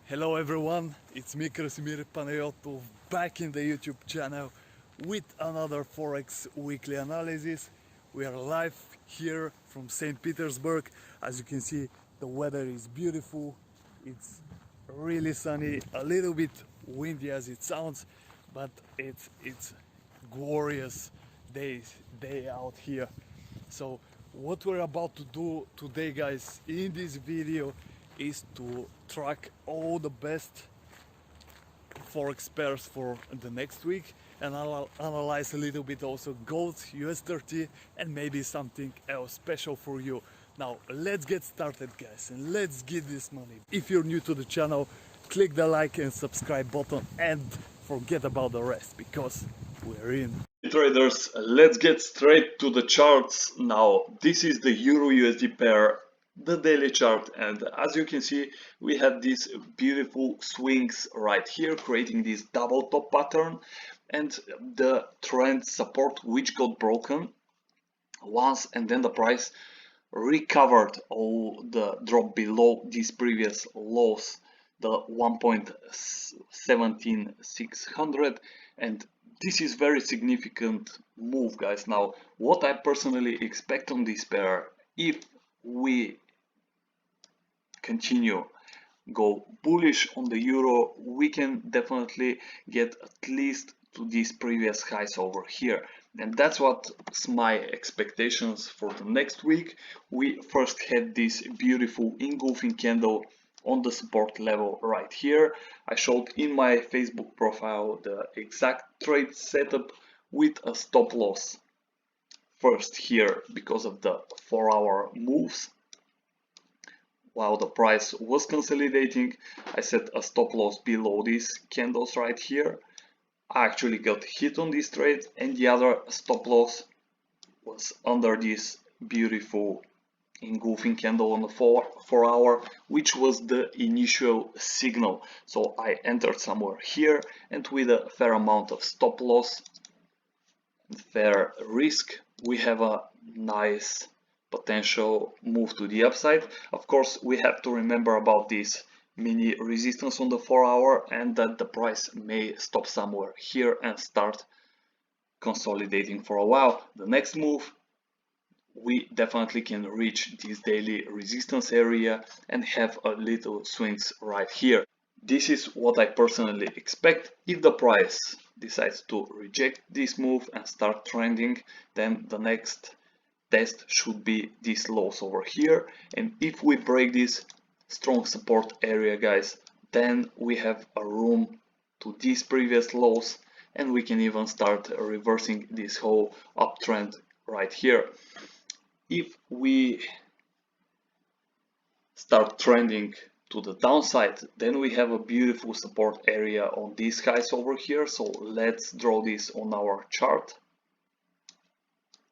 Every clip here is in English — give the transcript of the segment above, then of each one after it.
Hello everyone, it's me Krasimir Panayotov back in the YouTube channel with another Forex weekly analysis. We are live here from St. Petersburg. As you can see, the weather is beautiful. It's really sunny, a little bit windy as it sounds, but it's glorious day out here. So what we're about to do today, guys, in this video is to track all the best forex pairs for the next week, and I'll analyze a little bit also gold, USD, and maybe something else special for you. Now let's get started, guys, and let's get this money. If you're new to the channel, click the like and subscribe button and forget about the rest because we're in. Traders, let's get straight to the charts now. This is the Euro USD pair, the daily chart, and as you can see, we have these beautiful swings right here, creating this double top pattern, and the trend support which got broken once, and then the price recovered all the drop below these previous lows, the 1.17600, and this is very significant move, guys. Now what I personally expect on this pair, if we continue go bullish on the euro, we can definitely get at least to these previous highs over here, and that's what's my expectations for the next week. We first had this beautiful engulfing candle on the support level right here. I showed in my Facebook profile the exact trade setup with a stop loss first here because of the 4-hour moves. While the price was consolidating, I set a stop loss below these candles right here. I actually got hit on this trade, and the other stop loss was under this beautiful engulfing candle on the 4-hour, which was the initial signal. So I entered somewhere here, and with a fair amount of stop loss and fair risk, we have a nice potential move to the upside. Of course, we have to remember about this mini resistance on the 4-hour, and that the price may stop somewhere here and start consolidating for a while. The next move, we definitely can reach this daily resistance area and have a little swings right here. This is what I personally expect. If the price decides to reject this move and start trending, then the next test should be these lows over here, and if we break this strong support area, guys, then we have a room to these previous lows, and we can even start reversing this whole uptrend right here. If we start trending to the downside, then we have a beautiful support area on these highs over here. So let's draw this on our chart.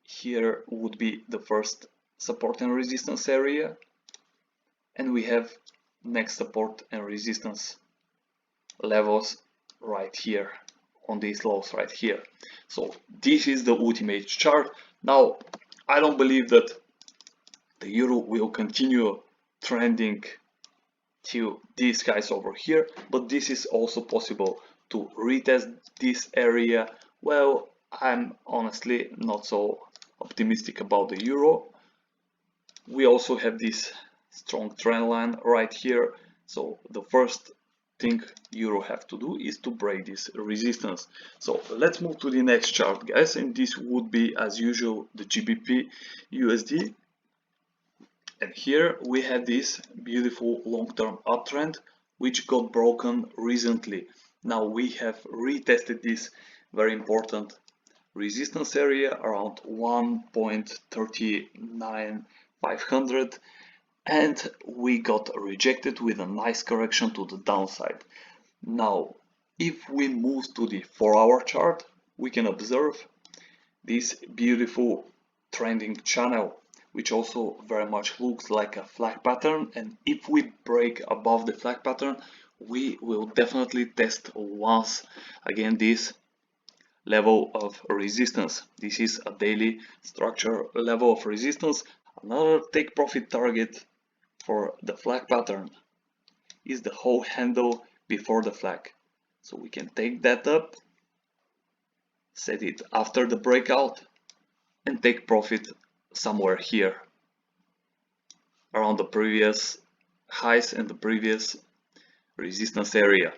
Here would be the first support and resistance area, and we have next support and resistance levels right here on these lows right here. So this is the ultimate chart. Now I don't believe that the euro will continue trending till these guys over here, but this is also possible to retest this area. Well, I'm honestly not so optimistic about the euro. We also have this strong trend line right here, so the first thing euro have to do is to break this resistance. So let's move to the next chart, guys, and this would be, as usual, the GBP USD. And here we have this beautiful long-term uptrend which got broken recently. Now we have retested this very important resistance area around 1.39500, and we got rejected with a nice correction to the downside. Now if we move to the 4-hour chart, we can observe this beautiful trending channel, which also very much looks like a flag pattern, and if we break above the flag pattern, we will definitely test once again this level of resistance. This is a daily structure level of resistance, another take profit target for the flag pattern. is the whole handle before the flag. So we can take that up, set it after the breakout, and take profit somewhere here around the previous highs and the previous resistance area,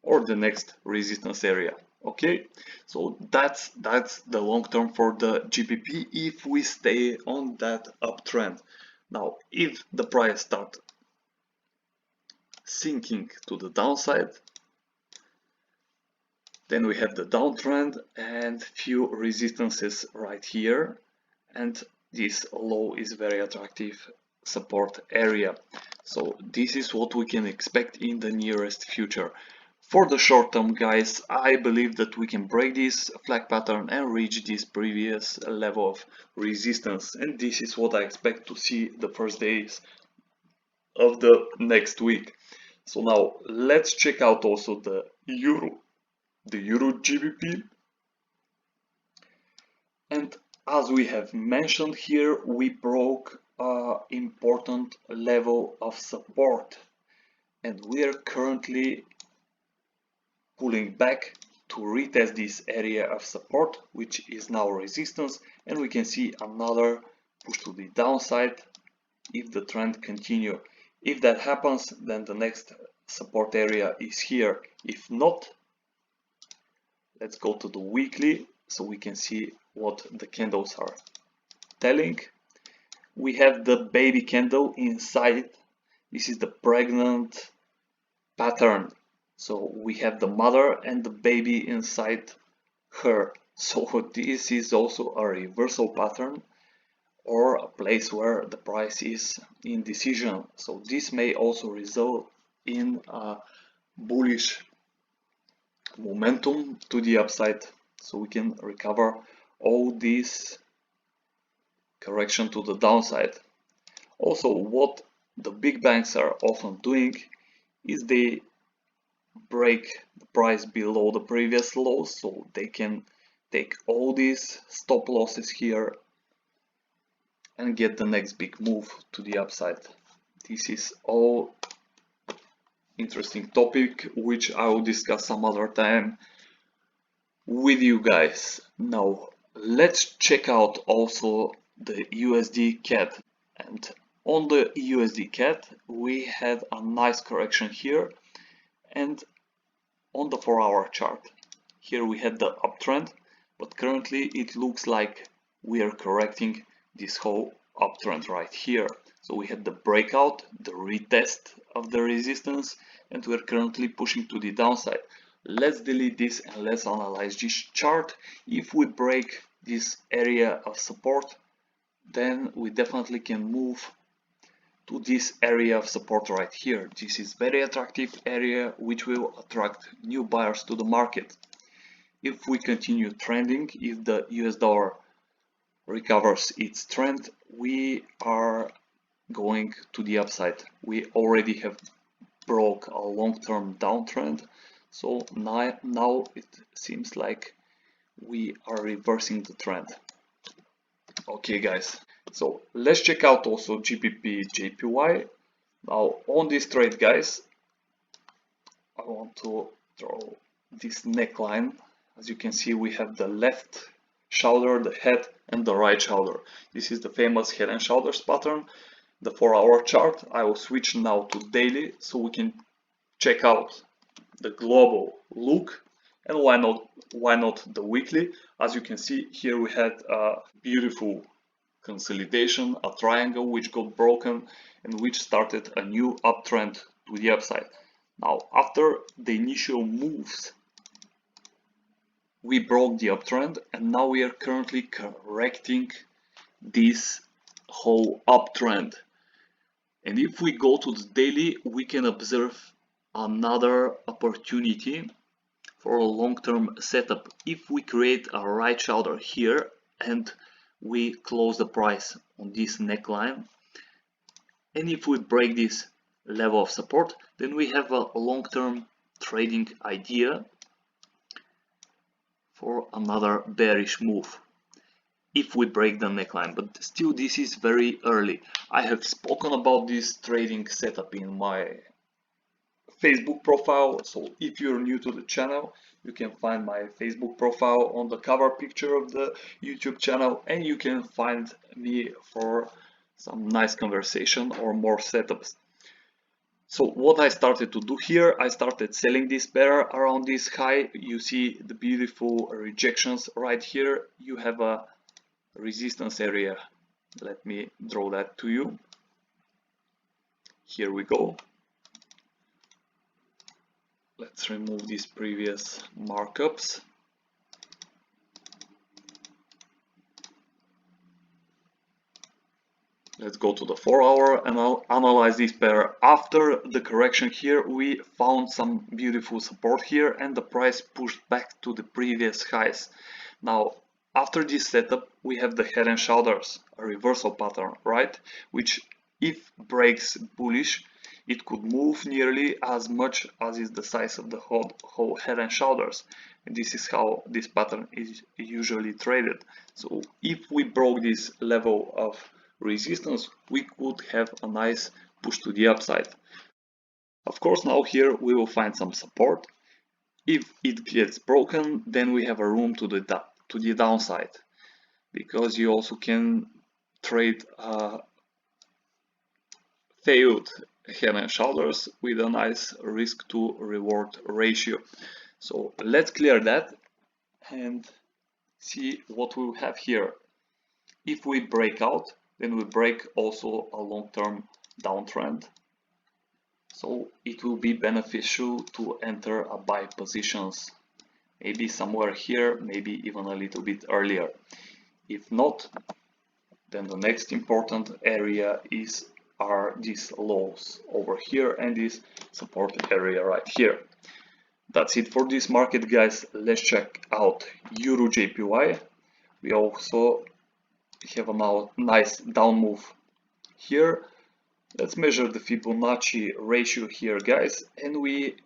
or the next resistance area. Okay, so that's the long term for the GBP if we stay on that uptrend. Now if the price starts sinking to the downside, then we have the downtrend and few resistances right here, and this low is very attractive support area. So this is what we can expect in the nearest future. For the short term, guys, I believe that we can break this flag pattern and reach this previous level of resistance, and this is what I expect to see the first days of the next week. So now let's check out also the Euro GBP. And as we have mentioned here, we broke an important level of support, and we are currently pulling back to retest this area of support, which is now resistance, and we can see another push to the downside if the trend continue. If that happens, then the next support area is here. If not, let's go to the weekly so we can see what the candles are telling. We have the baby candle inside. This is the pregnant pattern. So we have the mother and the baby inside her. So this is also a reversal pattern, or a place where the price is in decision. So this may also result in a bullish momentum to the upside, so we can recover all this correction to the downside. Also, what the big banks are often doing is they break the price below the previous lows, so they can take all these stop losses here and get the next big move to the upside. This is all interesting topic which I will discuss some other time with you guys. Now let's check out also the USD Cad, and on the USD Cad we had a nice correction here, and on the 4-hour chart here we had the uptrend, but currently it looks like we are correcting this whole uptrend right here. So we had the breakout, the retest of the resistance, and we're currently pushing to the downside. Let's delete this and let's analyze this chart. If we break this area of support, then we definitely can move to this area of support right here. This is very attractive area which will attract new buyers to the market. If we continue trending, if the US dollar recovers its trend, we are going to the upside. We already have broke a long-term downtrend, so now it seems like we are reversing the trend. Okay guys, so let's check out also GBP JPY. Now on this trade, guys, I want to draw this neckline. As you can see, we have the left shoulder, the head, and the right shoulder. This is the famous head and shoulders pattern, the 4-hour chart. I will switch now to daily so we can check out the global look, and why not the weekly. As you can see here, we had a beautiful consolidation, a triangle which got broken and which started a new uptrend to the upside. Now after the initial moves, we broke the uptrend, and now we are currently correcting this whole uptrend. And if we go to the daily, we can observe another opportunity for a long-term setup. If we create a right shoulder here and we close the price on this neckline, and if we break this level of support, then we have a long-term trading idea for another bearish move if we break the neckline. But still, this is very early. I have spoken about this trading setup in my Facebook profile. So if you're new to the channel, you can find my Facebook profile on the cover picture of the YouTube channel, and you can find me for some nice conversation or more setups. So what I started to do here, I started selling this pair around this high. You see the beautiful rejections right here. You have a resistance area. Let me draw that to you. Here we go. Let's remove these previous markups. Let's go to the 4-hour and I'll analyze this pair. After the correction here, we found some beautiful support here and the price pushed back to the previous highs. Now, after this setup, we have the head and shoulders, a reversal pattern, right? Which, if breaks bullish, it could move nearly as much as is the size of the whole head and shoulders. And this is how this pattern is usually traded. So if we broke this level of resistance, we could have a nice push to the upside. Of course, now here we will find some support. If it gets broken, then we have a room to the downside, because you also can trade failed head and shoulders with a nice risk to reward ratio. So let's clear that and see what we have here. If we break out, then we break also a long-term downtrend. So it will be beneficial to enter a buy positions, maybe somewhere here, maybe even a little bit earlier. If not, then the next important area are these lows over here and this support area right here. That's it for this market, guys. Let's check out Eurogjpy. We also have a nice down move here. Let's measure the Fibonacci ratio here, guys, and we,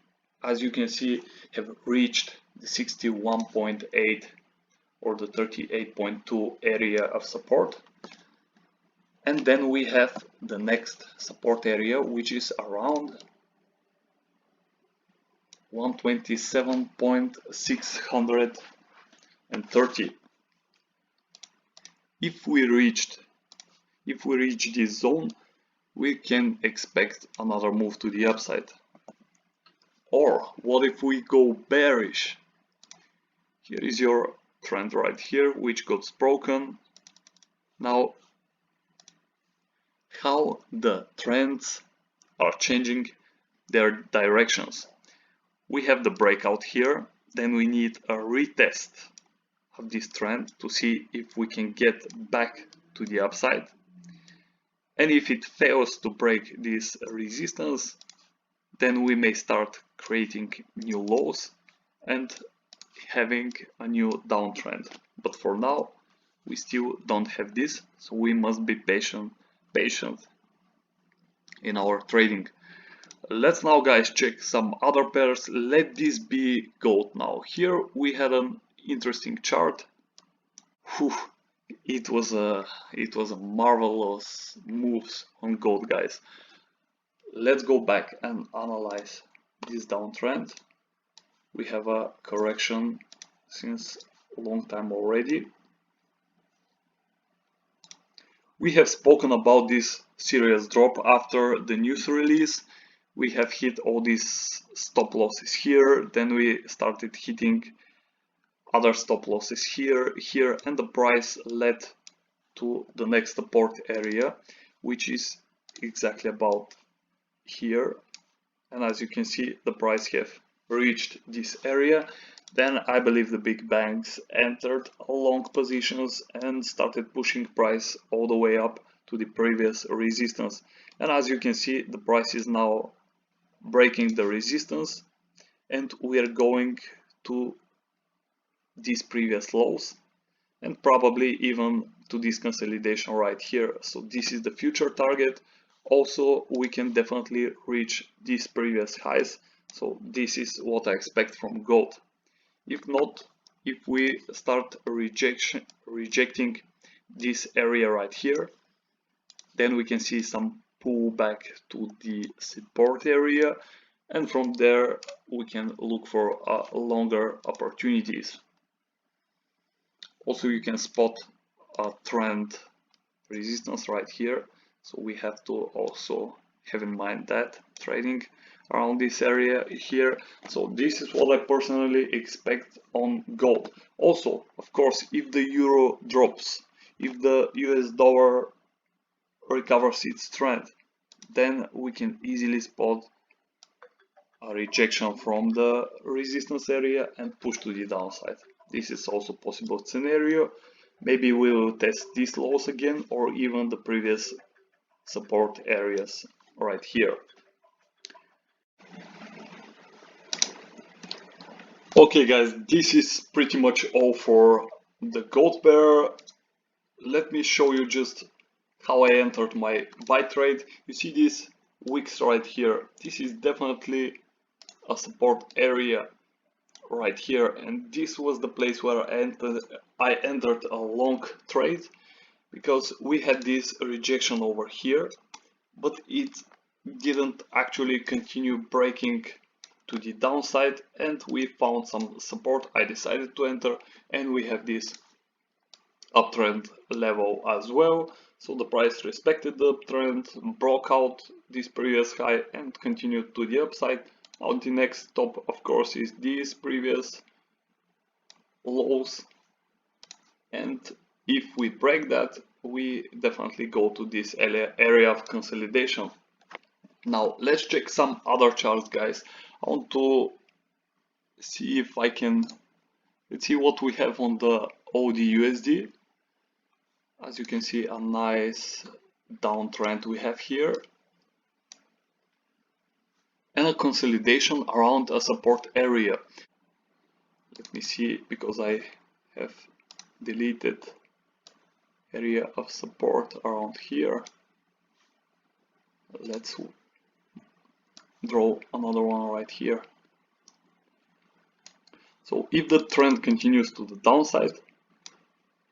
as you can see, have reached the 61.8 or the 38.2 area of support. And then we have the next support area, which is around 127.630. If we reach this zone, we can expect another move to the upside. Or what if we go bearish? Here is your trend right here, which got broken. Now, how the trends are changing their directions. We have the breakout here, then we need a retest of this trend to see if we can get back to the upside. And if it fails to break this resistance, then we may start creating new lows and having a new downtrend. But for now, we still don't have this, so we must be patient in our trading. Let's now, guys, check some other pairs. Let this be gold now. Here we had an interesting chart. Whew. It was a marvelous moves on gold, guys. Let's go back and analyze this downtrend. We have a correction since a long time already. We have spoken about this serious drop after the news release. We have hit all these stop losses here, then we started hitting other stop losses here, and the price led to the next support area, which is exactly about here. And as you can see, the price have reached this area. Then I believe the big banks entered long positions and started pushing price all the way up to the previous resistance. And as you can see, the price is now breaking the resistance and we are going to these previous lows and probably even to this consolidation right here. So this is the future target. Also, we can definitely reach these previous highs. So this is what I expect from gold. If not, if we start rejecting this area right here, then we can see some pullback to the support area. and from there we can look for longer opportunities. Also, you can spot a trend resistance right here, so we have to also have in mind that trading around this area here. So this is what I personally expect on gold. Also, of course, if the euro drops, if the US dollar recovers its trend, then we can easily spot a rejection from the resistance area and push to the downside. This is also a possible scenario. Maybe we will test these lows again, or even the previous support areas right here. Okay guys, this is pretty much all for the gold pair. Let me show you just how I entered my buy trade. You see these wicks right here. This is definitely a support area right here, and this was the place where I entered a long trade, because we had this rejection over here, but it didn't actually continue breaking to the downside, and we found some support. I decided to enter, and we have this uptrend level as well. So the price respected the uptrend, broke out this previous high and continued to the upside. Now the next stop, of course, is these previous lows, and if we break that, we definitely go to this area of consolidation. Now let's check some other charts, guys. I want to see if I can, let's see what we have on the AUD USD. As you can see, a nice downtrend we have here, and a consolidation around a support area. Let me see, because I have deleted area of support around here. Let's draw another one right here. So if the trend continues to the downside,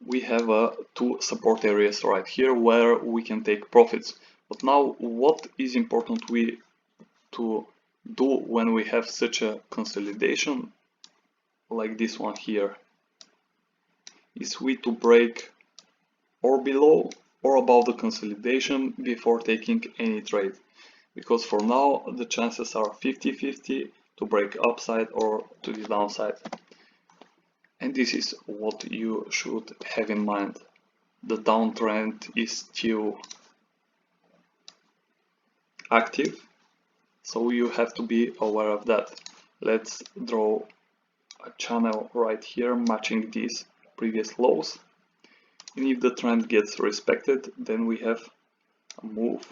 we have two support areas right here where we can take profits. But now what is important to do when we have such a consolidation like this one here is we to break or below or above the consolidation before taking any trade, because for now the chances are 50-50 to break upside or to the downside. And this is what you should have in mind. The downtrend is still active, so you have to be aware of that. Let's draw a channel right here matching these previous lows, and if the trend gets respected, then we have a move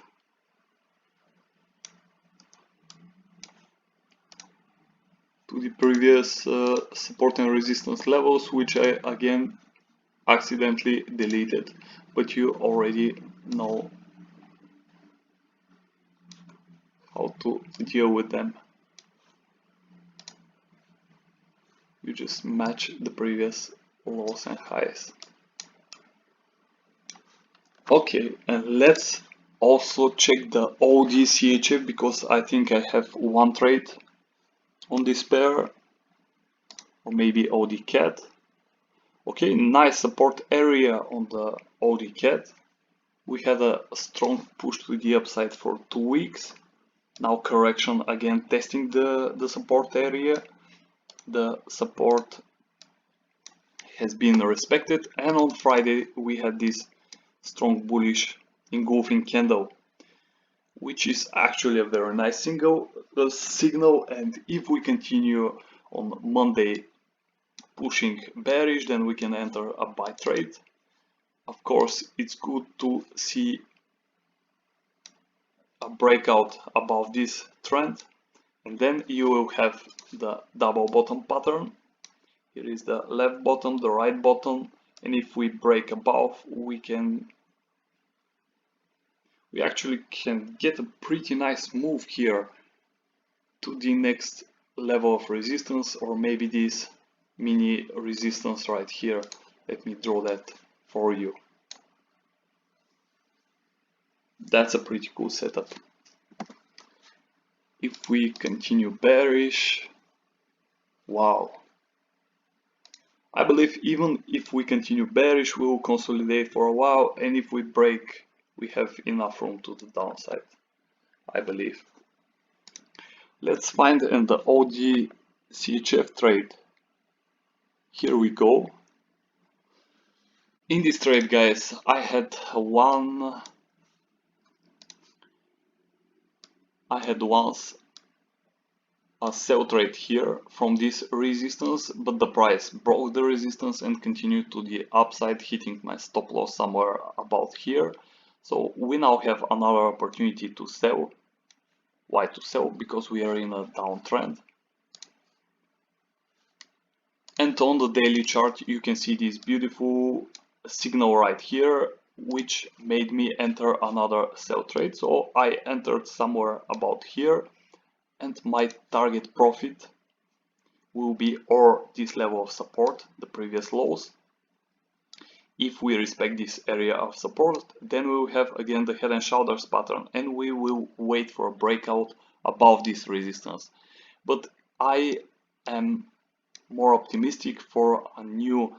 to the previous support and resistance levels, which I again accidentally deleted, but you already know how to deal with them. You just match the previous lows and highs. Okay, and let's also check the AUD CHF, because I think I have one trade on this pair, or maybe AUD Cad. Okay, nice support area on the AUD Cad. We had a strong push to the upside for 2 weeks. Now correction again, testing the support area. The support has been respected, and on Friday we had this strong bullish engulfing candle, which is actually a very nice signal. And if we continue on Monday pushing bearish, then we can enter a buy trade. Of course, it's good to see a breakout above this trend, and then you will have the double bottom pattern. Here is the left bottom, the right bottom, and if we break above, we actually can get a pretty nice move here to the next level of resistance, or maybe this mini resistance right here. Let me draw that for you. That's a pretty cool setup. if we continue bearish, wow, I believe even if we continue bearish, we will consolidate for a while, and if we break, we have enough room to the downside, I believe. Let's find in the OG CHF trade. Here we go. In this trade, guys, I had once a sell trade here from this resistance, but the price broke the resistance and continued to the upside, hitting my stop loss somewhere about here. So we now have another opportunity to sell. Why to sell? Because we are in a downtrend. And on the daily chart you can see this beautiful signal right here, which made me enter another sell trade. So I entered somewhere about here, and my target profit will be or this level of support, the previous lows. If we respect this area of support, then we will have again the head and shoulders pattern, and we will wait for a breakout above this resistance. But I am more optimistic for a new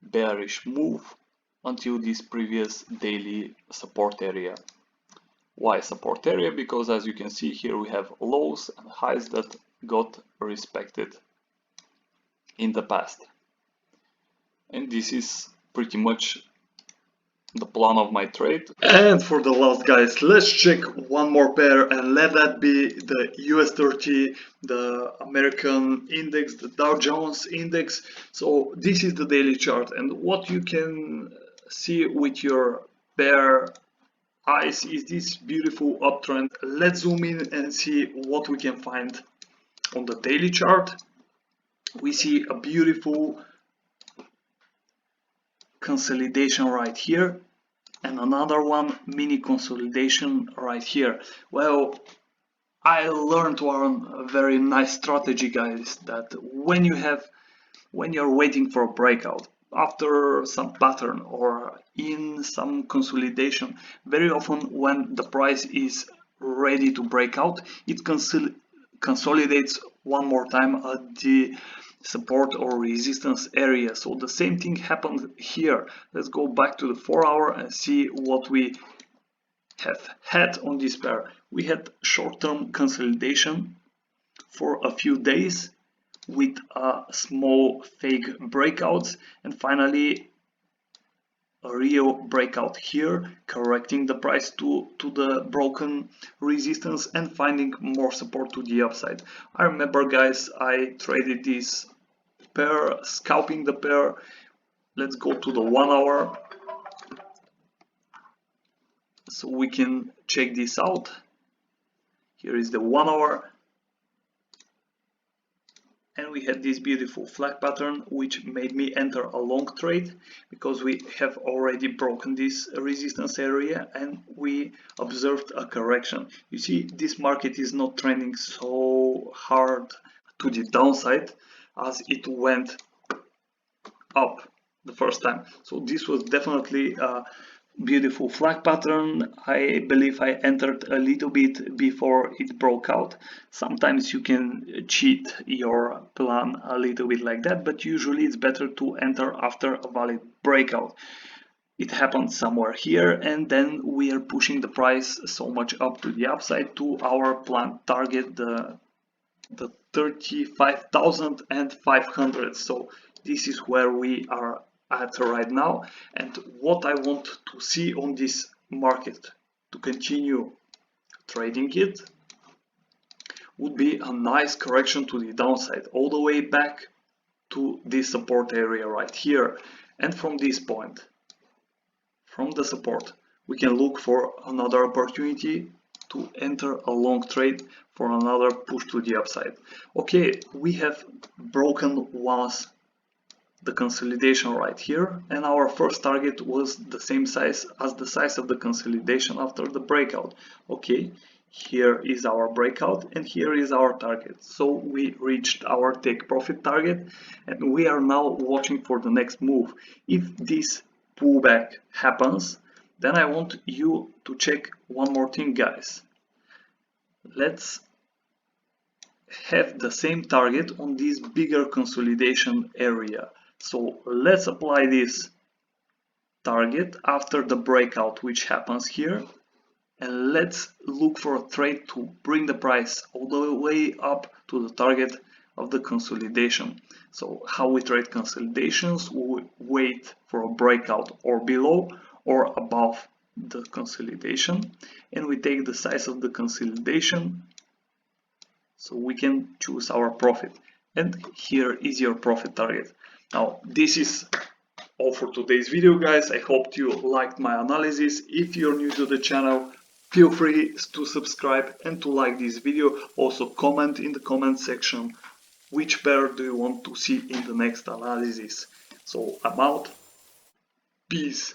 bearish move until this previous daily support area. Why support area? Because as you can see here, we have lows and highs that got respected in the past, and this is pretty much the plan of my trade. And for the last, guys, let's check one more pair, and let that be the US 30, the American index, the Dow Jones index. So this is the daily chart, and what you can see with your bare eyes is this beautiful uptrend. Let's zoom in and see what we can find on the daily chart. We see a beautiful consolidation right here, and another one mini consolidation right here. Well, I learned one very nice strategy, guys, that when you're waiting for a breakout after some pattern or in some consolidation, very often when the price is ready to break out, it consolidates one more time at the support or resistance area. So the same thing happened here. Let's go back to the 4-hour and see what we have had on this pair. We had short-term consolidation for a few days with a small fake breakouts, and finally a real breakout here, correcting the price to the broken resistance and finding more support to the upside. I remember, guys, I traded this pair, scalping the pair. Let's go to the 1-hour so we can check this out. Here is the 1-hour, and we had this beautiful flag pattern, which made me enter a long trade because we have already broken this resistance area and we observed a correction. You see, this market is not trending so hard to the downside as it went up the first time. So this was definitely a beautiful flag pattern. I believe I entered a little bit before it broke out. Sometimes you can cheat your plan a little bit like that, but usually it's better to enter after a valid breakout. It happened somewhere here, and then we are pushing the price so much up to the upside to our planned target, the 35,500. So this is where we are at right now, and what I want to see on this market to continue trading it would be a nice correction to the downside all the way back to this support area right here, and from this point, from the support, we can look for another opportunity to enter a long trade for another push to the upside. Okay, we have broken once the consolidation right here, and our first target was the same size as the size of the consolidation after the breakout. Okay, here is our breakout and here is our target. So we reached our take profit target, and we are now watching for the next move. If this pullback happens, then I want you to check one more thing, guys. Let's have the same target on this bigger consolidation area. So let's apply this target after the breakout which happens here, and let's look for a trade to bring the price all the way up to the target of the consolidation. So how we trade consolidations, we wait for a breakout or below or above the consolidation, and we take the size of the consolidation so we can choose our profit, and here is your profit target. Now this is all for today's video, guys. I hope you liked my analysis. If you're new to the channel, feel free to subscribe and to like this video. Also comment in the comment section which pair do you want to see in the next analysis. So I'm out. Peace.